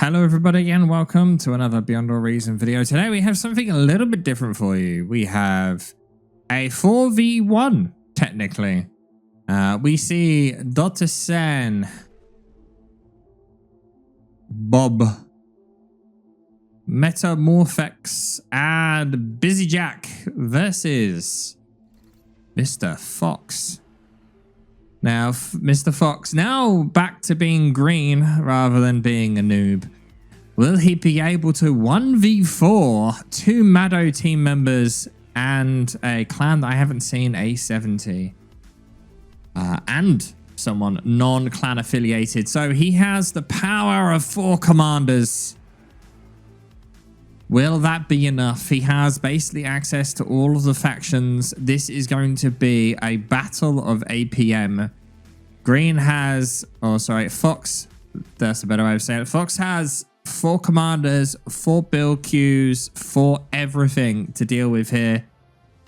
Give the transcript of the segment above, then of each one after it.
Hello everybody and welcome to another Beyond All Reason video. Today we have something a little bit different for you. We have a 4v1 technically. We see Dr. Sen, Bob, Metamorphex and Busy Jack versus Mr. Fox. Now, Mr. Fox, now back to being green rather than being a noob. Will he be able to 1v4 two Maddo team members and a clan that I haven't seen, A70? And someone non-clan affiliated. So he has the power of 4 commanders. Will that be enough? He has basically access to all of the factions. This is going to be a battle of APM. Green has, Fox, that's a better way of saying it. Fox has 4 commanders, 4 build queues, 4 everything to deal with here.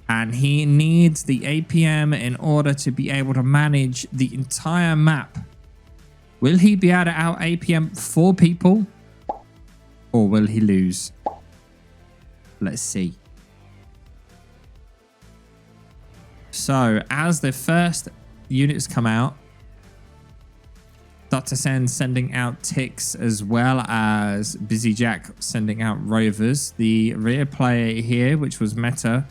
And he needs the APM in order to be able to manage the entire map. Will he be able to out APM 4 people? Or will he lose? Let's see. So, as the first units come out, Dr. Sen sending out ticks as well as Busy Jack sending out rovers. The rear player here, which was Meta,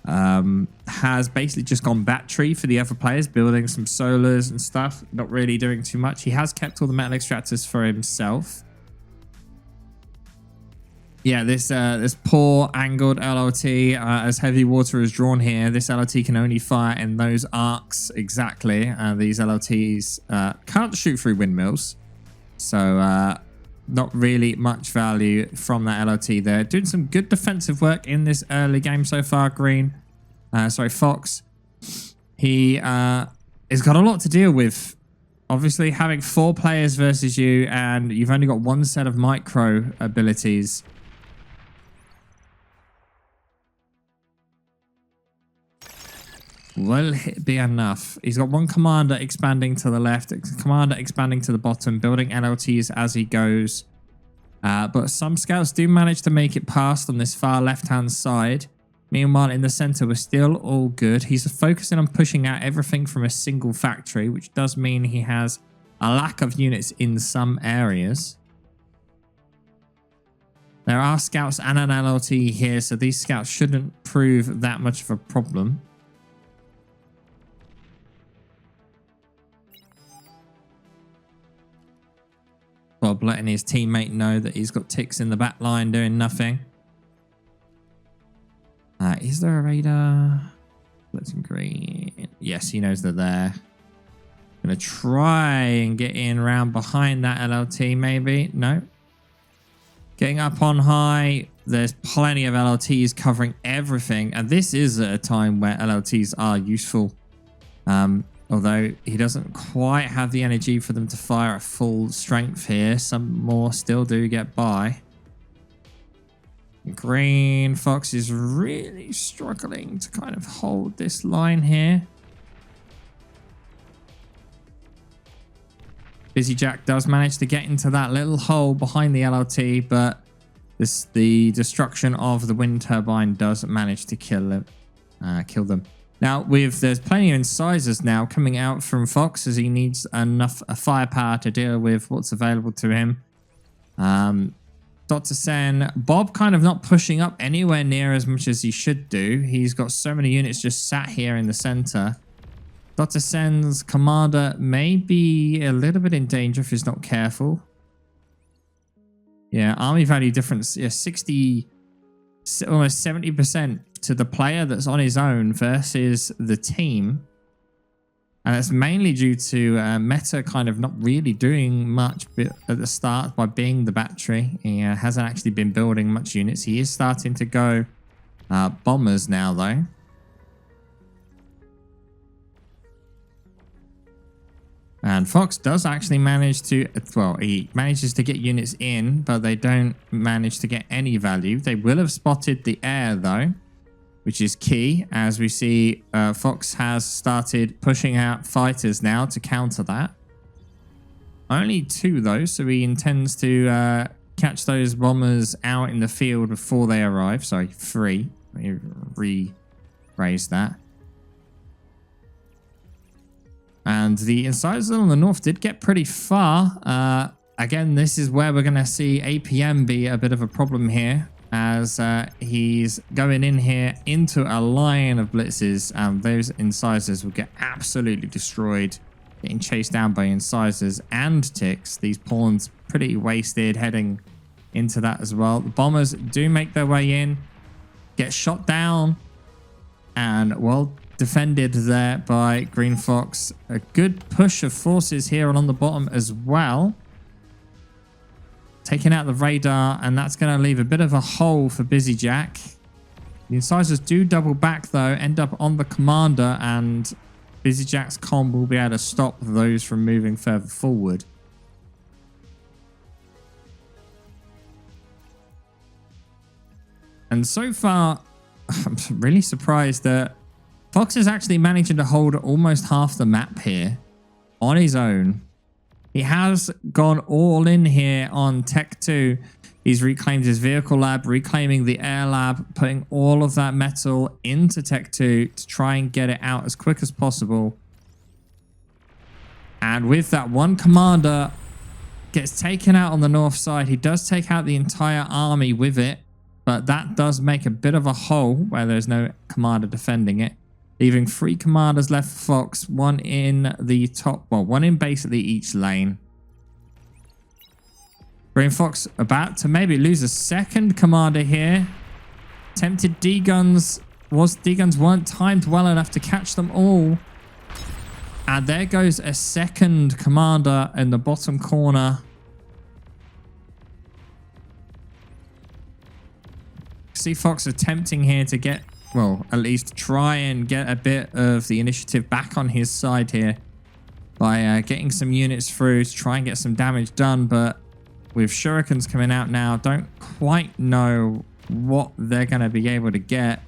has basically just gone battery for the other players, building some solars and stuff, not really doing too much. He has kept all the metal extractors for himself. Yeah, this poor angled LLT, as heavy water is drawn here, this LLT can only fire in those arcs exactly. These LLTs can't shoot through windmills. So not really much value from that LLT there. Doing some good defensive work in this early game so far, Green. Fox. He has got a lot to deal with. Obviously, having 4 players versus you and you've only got 1 set of micro abilities. Will it be enough? He's got 1 commander expanding to the left, commander expanding to the bottom, building LLTs as he goes. But some scouts do manage to make it past on this far left-hand side. Meanwhile, in the center, we're still all good. He's focusing on pushing out everything from a single factory, which does mean he has a lack of units in some areas. There are scouts and an LLT here, so these scouts shouldn't prove that much of a problem. Bob letting his teammate know that he's got ticks in the back line doing nothing. Is there a radar? Let's in green. Yes, he knows they're there. Gonna try and get in around behind that LLT maybe. No. Getting up on high. There's plenty of LLTs covering everything. And this is a time where LLTs are useful. Although he doesn't quite have the energy for them to fire at full strength here. Some more still do get by. Greenphox is really struggling to kind of hold this line here. Busy Jack does manage to get into that little hole behind the LLT, but the destruction of the wind turbine does manage to kill them. Now, there's plenty of incisors now coming out from Fox as he needs enough firepower to deal with what's available to him. Dr. Sen, Bob kind of not pushing up anywhere near as much as he should do. He's got so many units just sat here in the center. Dr. Sen's commander may be a little bit in danger if he's not careful. Yeah, army value difference, yeah, 60, almost 70% to the player that's on his own versus the team. And it's mainly due to Meta kind of not really doing much at the start by being the battery. He hasn't actually been building much units. He is starting to go bombers now, though. And Fox does actually manage to, well, he manages to get units in, but they don't manage to get any value. They will have spotted the air, though, which is key, as we see Fox has started pushing out fighters now to counter that. Only 2 though, so he intends to catch those bombers out in the field before they arrive. Sorry, 3. Let me rephrase that. And the incisors on the north did get pretty far. Again, this is where we're going to see APM be a bit of a problem here, as he's going in here into a line of blitzes, and those incisors will get absolutely destroyed, getting chased down by incisors and ticks. These pawns pretty wasted heading into that as well. The bombers do make their way in, get shot down, and well defended there by Greenphox. A good push of forces here along the bottom as well, taking out the radar, and that's going to leave a bit of a hole for Busy Jack. The incisors do double back though, end up on the commander, and Busy Jack's comm will be able to stop those from moving further forward. And so far, I'm really surprised that Fox is actually managing to hold almost half the map here on his own. He has gone all in here on Tech 2. He's reclaimed his vehicle lab, reclaiming the air lab, putting all of that metal into Tech 2 to try and get it out as quick as possible. And with that, one commander gets taken out on the north side. He does take out the entire army with it, but that does make a bit of a hole where there's no commander defending it, leaving 3 commanders left for Fox, 1 in the top, well, 1 in basically each lane. Greenphox about to maybe lose a second commander here. Tempted D-guns. D-guns weren't timed well enough to catch them all. And there goes a second commander in the bottom corner. See Fox attempting here to get, well, at least try and get a bit of the initiative back on his side here by getting some units through to try and get some damage done. But with shurikens coming out now, don't quite know what they're going to be able to get.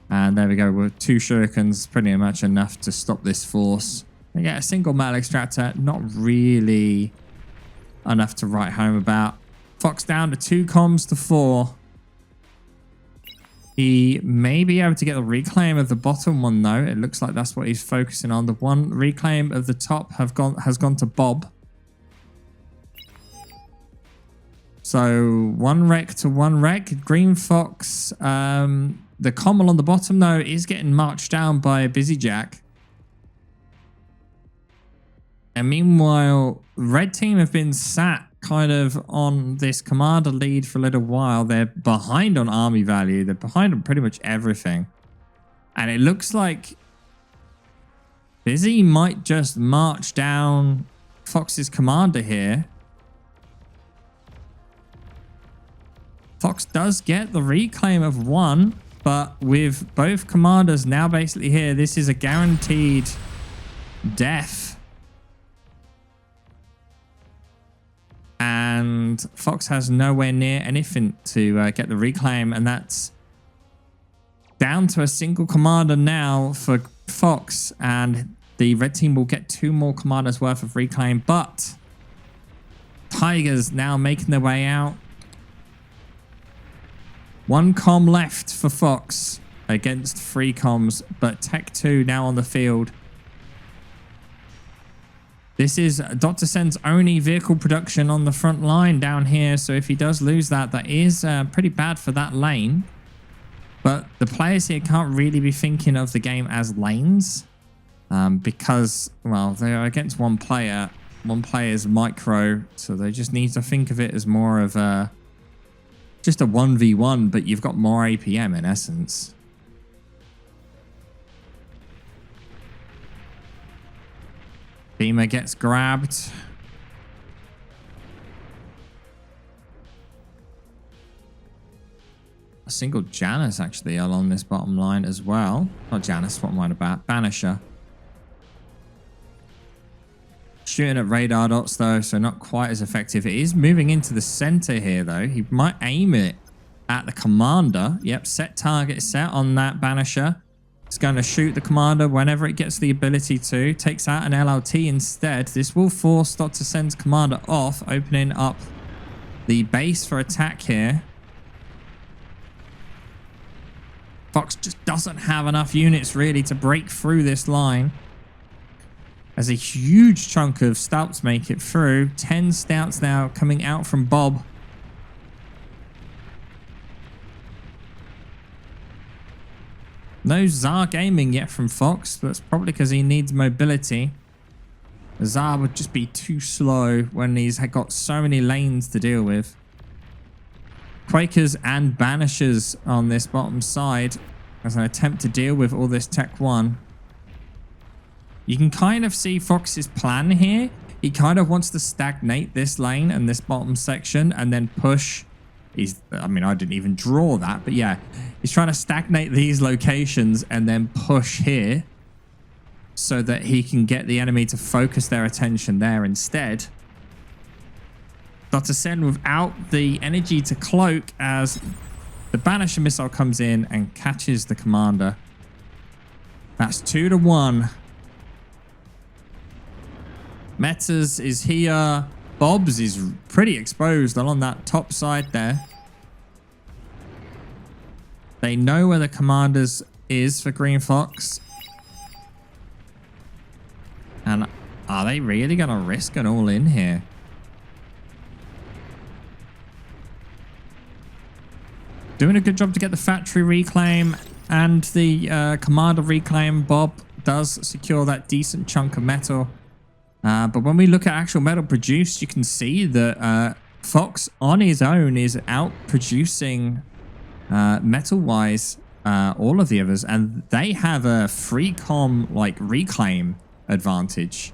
And there we go. With 2 shurikens, pretty much enough to stop this force. They get a single metal extractor, not really enough to write home about. Fox down to 2 comms to 4. He may be able to get the reclaim of the bottom one, though. It looks like that's what he's focusing on. The one reclaim of the top has gone to Bob. So 1 wreck to 1 wreck. Greenphox, the commel on the bottom, though, is getting marched down by Busy Jack. And meanwhile, red team have been sat kind of on this commander lead for a little while. They're behind on army value. They're behind on pretty much everything. And it looks like Busy might just march down Fox's commander here. Fox does get the reclaim of 1, but with both commanders now basically here, this is a guaranteed death. And Fox has nowhere near anything to get the reclaim, and that's down to a single commander now for Fox, and the red team will get 2 more commanders worth of reclaim, but Tigers now making their way out. 1 comm left for Fox against 3 comms, but Tech 2 now on the field. This is Dr. Sen's only vehicle production on the front line down here. So if he does lose that, that is pretty bad for that lane. But the players here can't really be thinking of the game as lanes. Because, well, they are against 1 player. 1 player's micro. So they just need to think of it as more of a, just a 1v1. But you've got more APM in essence. Beamer gets grabbed. A single Janus actually along this bottom line as well. Not Janus, what am I about? Banisher. Shooting at radar dots though, so not quite as effective. It is moving into the center here though. He might aim it at the commander. Yep, set target set on that Banisher. It's going to shoot the commander whenever it gets the ability to. Takes out an LLT instead. This will force Dr. Sen's commander off, opening up the base for attack here. Fox just doesn't have enough units really to break through this line. As a huge chunk of stouts make it through. 10 stouts now coming out from Bob. No Tsar gaming yet from Fox. That's probably because he needs mobility. Tsar would just be too slow when he's got so many lanes to deal with. Quakers and Banishers on this bottom side as an attempt to deal with all this Tech 1. You can kind of see Fox's plan here. He kind of wants to stagnate this lane and this bottom section and then push. I mean, I didn't even draw that, but yeah. He's trying to stagnate these locations and then push here so that he can get the enemy to focus their attention there instead. Dr. Sen without the energy to cloak as the Banisher missile comes in and catches the commander. That's 2-1. Metas is here. Bob's is pretty exposed along that top side there. They know where the commanders is for Greenphox. And are they really going to risk an all-in here? Doing a good job to get the factory reclaim and the commander reclaim. Bob does secure that decent chunk of metal. But when we look at actual metal produced, you can see that Fox on his own is out producing metal-wise all of the others. And they have a free com like reclaim advantage.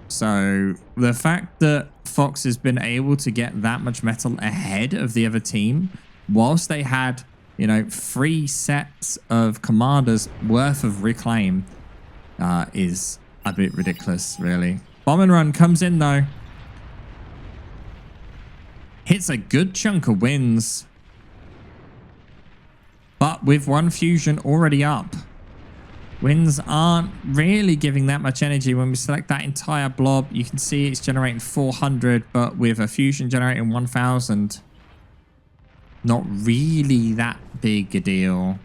So the fact that Fox has been able to get that much metal ahead of the other team, whilst they had, you know, 3 sets of commanders worth of reclaim, is a bit ridiculous, really. Bomb and run comes in though. Hits a good chunk of wins. But with 1 fusion already up, wins aren't really giving that much energy. When we select that entire blob, you can see it's generating 400, but with a fusion generating 1000. Not really that big a deal.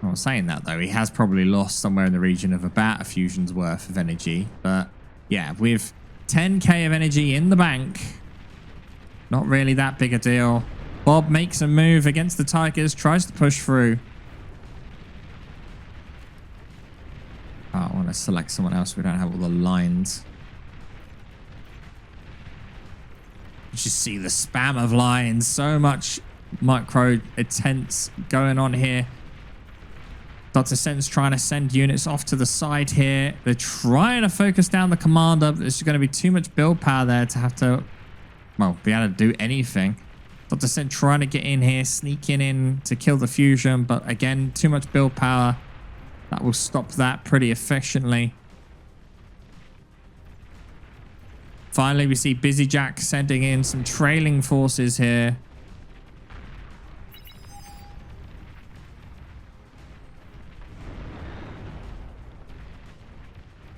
I'm not saying that though. He has probably lost somewhere in the region of about a fusion's worth of energy. But yeah, with 10k of energy in the bank, not really that big a deal. Bob makes a move against the Tigers, tries to push through. Oh, I want to select someone else. We don't have all the lines. You just see the spam of lines. So much micro attempts going on here. Dr. Sen's trying to send units off to the side here. They're trying to focus down the commander, but there's going to be too much build power there to have to, well, be able to do anything. Dr. Sen trying to get in here, sneaking in to kill the fusion, but again, too much build power. That will stop that pretty efficiently. Finally, we see Busy Jack sending in some trailing forces here.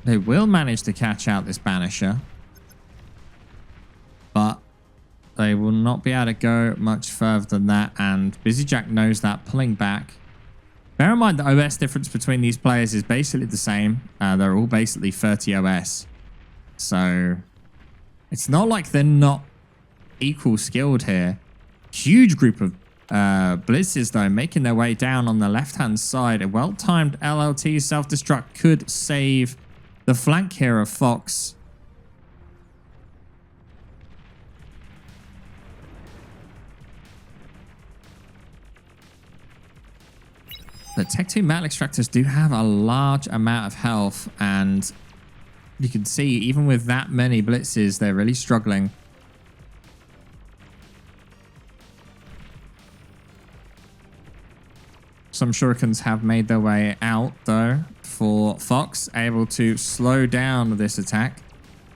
They will manage to catch out this Banisher, but they will not be able to go much further than that, and Busy Jack knows that, pulling back. Bear in mind the OS difference between these players is basically the same. They're all basically 30 OS. So it's not like they're not equal skilled here. Huge group of blitzes, though, making their way down on the left-hand side. A well-timed LLT self-destruct could save the flank here of Fox. The Tech 2 metal extractors do have a large amount of health, and you can see even with that many blitzes, they're really struggling. Some shurikens have made their way out, though, for Fox, able to slow down this attack.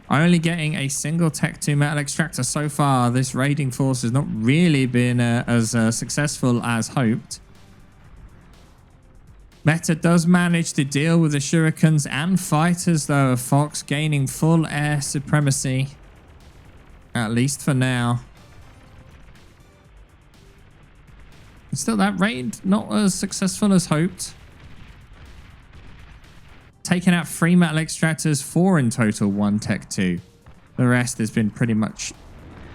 Only getting a single Tech 2 metal extractor so far. This raiding force has not really been as successful as hoped. Meta does manage to deal with the shurikens and fighters, though, of Fox gaining full air supremacy, at least for now. Still, that raid not as successful as hoped. Taking out 3 metal extractors, 4 in total, 1 Tech 2. The rest has been pretty much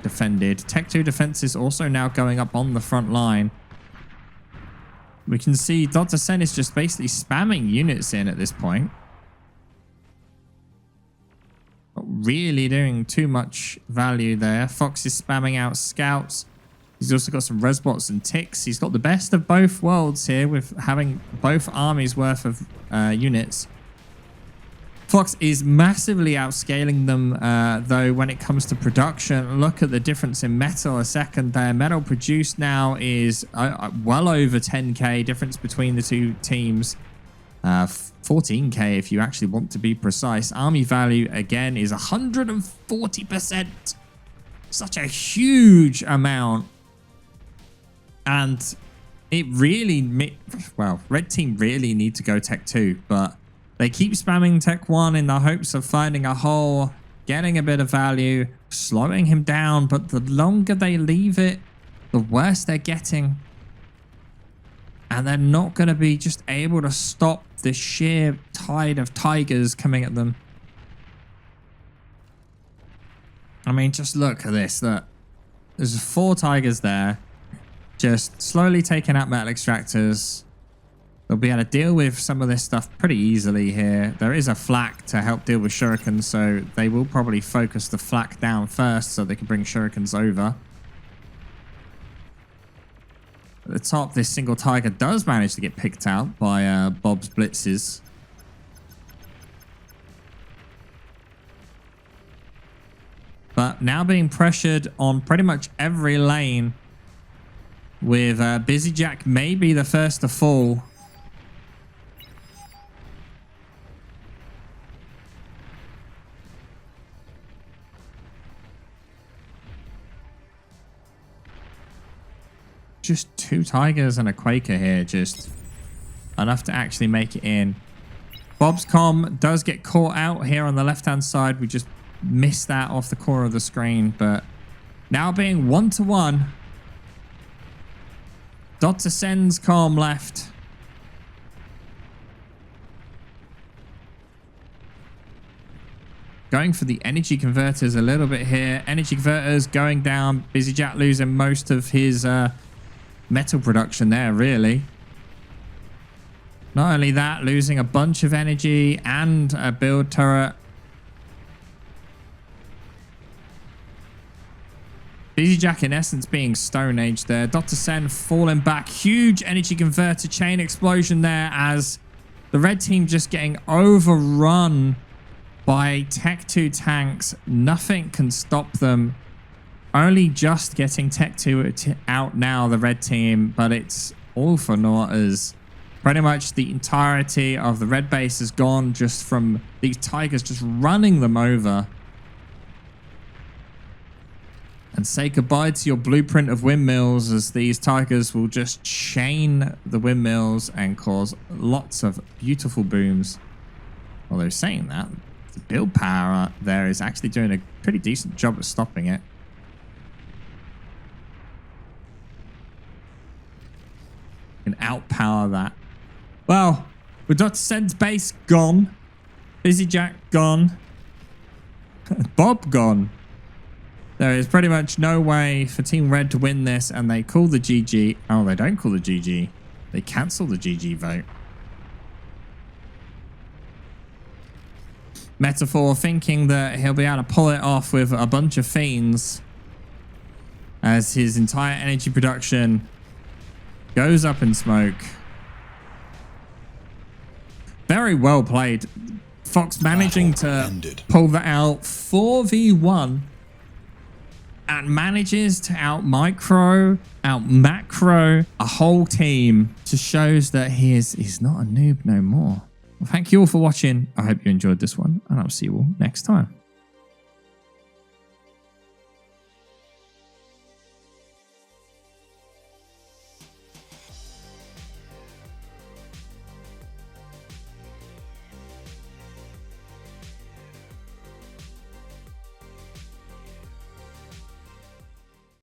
defended. Tech 2 defenses also now going up on the front line. We can see Dr. Sen is just basically spamming units in at this point. Not really doing too much value there. Fox is spamming out scouts. He's also got some resbots and ticks. He's got the best of both worlds here with having both armies worth of units. Fox is massively outscaling them, though, when it comes to production. Look at the difference in metal a second there. Metal produced now is well over 10k difference between the two teams. 14k if you actually want to be precise. Army value, again, is 140%. Such a huge amount. And it really... Well, red team really need to go Tech 2, but... They keep spamming Tech 1 in the hopes of finding a hole, getting a bit of value, slowing him down, but the longer they leave it, the worse they're getting. And they're not going to be just able to stop the sheer tide of tigers coming at them. I mean, just look at this. Look, there's 4 tigers there, just slowly taking out metal extractors. They'll be able to deal with some of this stuff pretty easily here. There is a flak to help deal with shurikens, so they will probably focus the flak down first so they can bring shurikens over. At the top, this single tiger does manage to get picked out by Bob's blitzes. But now being pressured on pretty much every lane, with Busy Jack maybe the first to fall. Just 2 tigers and a Quaker here, just enough to actually make it in. Bob's comm does get caught out here on the left-hand side. We just missed that off the corner of the screen, but now being 1-to-1. Dr. Sen's comm left. Going for the energy converters a little bit here. Energy converters going down. Busy Jack losing most of his... metal production there, really. Not only that, losing a bunch of energy and a build turret. Busy Jack, in essence, being Stone Age there. Dr. Sen falling back. Huge energy converter chain explosion there as the red team just getting overrun by Tech 2 tanks. Nothing can stop them. Only just getting Tech 2 out now, the red team, but it's all for naught as pretty much the entirety of the red base is gone just from these tigers just running them over. And say goodbye to your blueprint of windmills, as these tigers will just chain the windmills and cause lots of beautiful booms. Although saying that, the build power there is actually doing a pretty decent job at stopping it. And outpower that. Well, with Dr. Sen's base gone, Busy Jack gone, Bob gone, there is pretty much no way for Team Red to win this, and they call the GG. Oh, they don't call the GG. They cancel the GG vote. Metaphor thinking that he'll be able to pull it off with a bunch of fiends as his entire energy production goes up in smoke. Very well played. Fox managing to pull that out 4v1 and manages to out micro, out macro a whole team. Just shows that he's not a noob no more. Well, thank you all for watching. I hope you enjoyed this one, and I'll see you all next time.